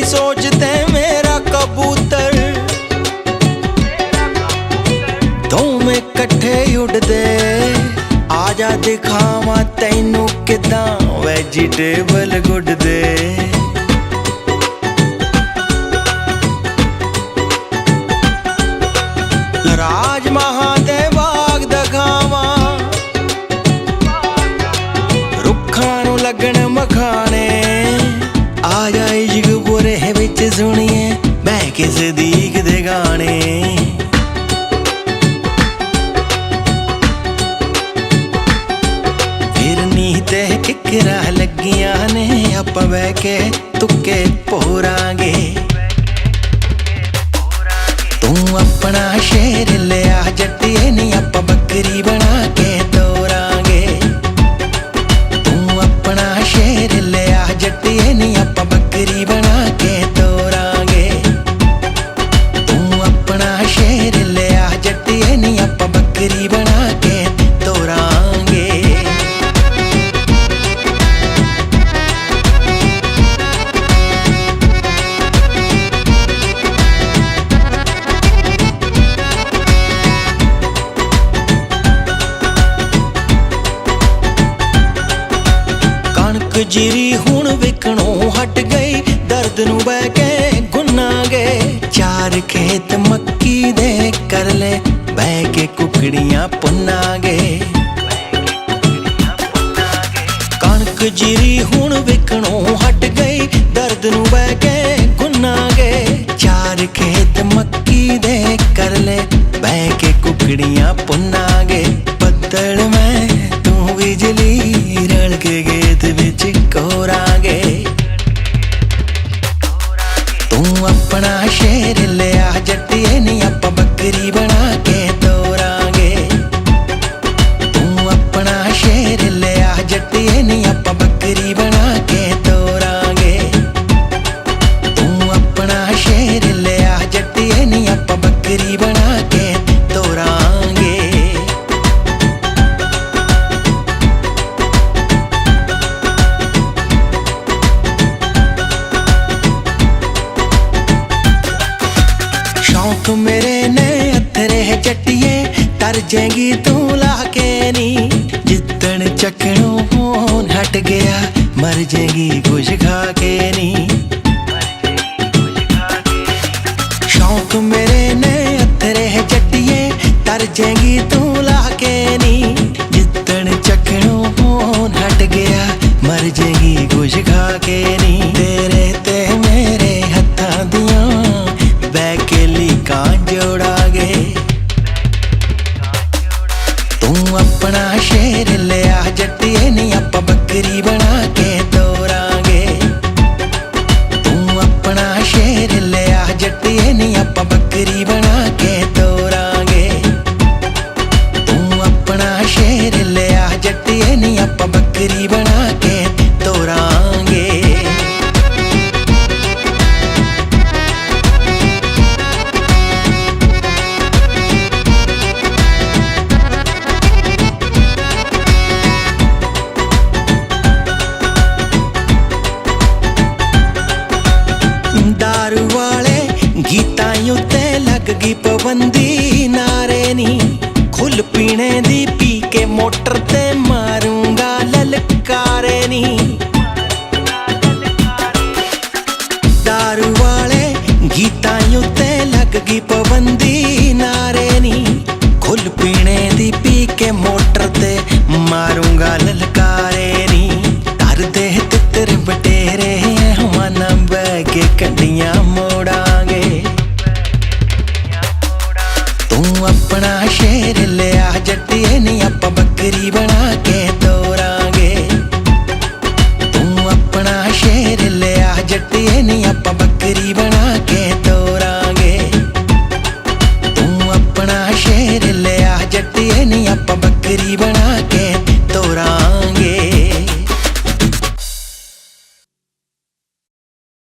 सोचते मेरा कबूतर, दोवें कट्ठे उड़दे। आजा दिखावा तैनू किदां वैजीटेबल गुड्डदे। राज महादेवाग दखावा रुखां नू लगण मखाने। आजा इश्क बुरे विच सुणिए मैं किस दीक दे गाने। फिरनी ते किकरा लगियां ने आपां बह के तुक्के पोरांगे। तू अपना शेर लिया जट्टिए नी आपां बकरी बना के तोरांगे। तू अपना शेर लिया जट्टिए नी आपां बकरी बना के तोरांगे। तू अपना शेर लिया जट्टिए नी आपां बकरी बना के तोरांगे। जीरी हुण विकणों हट गई, दर्द नू बह के गुनांगे। चार खेत मक्की दे कर ले बह के कुकड़ियां पुनांगे। कणक जीरी हुण विकणों हट गई, दर्द नू बह के गुनांगे। चार खेत मक्की दे कर ले बह के कुकड़ियां पुनांगे। बदल में तू बिजली रल के गेत विच कोरांगे। तू अपना शेर लिया जट्टिए नी आपां बकरी बना के तोरांगे। तू अपना शेर लिया जट्टिए नी आपां बकरी बना के तोरांगे। तू अपना शेर लिया जट्टिए नी आपां बकरी बना के तोरांगे। शौक मेरे ने अथरे जट्टिए तर जाएगी तू लाके नी। जितन चखणों फोन हट गया मर जाएगी कुछ खा के नी। शौक मेरे ने अथरे जट्टिए तर जाएगी तू लाके नी। जितन चखणों फोन हट गया मर जाएगी कुछ खा के नी। तेरे ते मेरे हत्थां दियां बैकेली कां जोड़ांगे। तू अपना शेर लिया जट्टिए नी आपां बकरी बना के तोरांगे। तू अपना शेर लिया जट्टिए नी आपां बकरी बना के तोरांगे। तू अपना शेर लिया जट्टिए नी आपां बकरी बना के तोरांगे। दारू वाले गीतां उत्ते लग गई पाबंदी नारे नी। खुल पीने दी पी के मोटर ते मारूंगा ललकारे नी। दारू वाले गीतां उत्ते लग गई पाबंदी नारे नी। खुल पीने दी पी के मोटर ते मारूंगा ललकारे नी। कर दे तितर बटेरे हमाना बह के कंडियां मोड़ांगे। तू अपना शेर लिया जट्टिए नी आपां बकरी बना के तोरांगे। तू अपना शेर लिया जट्टिए नी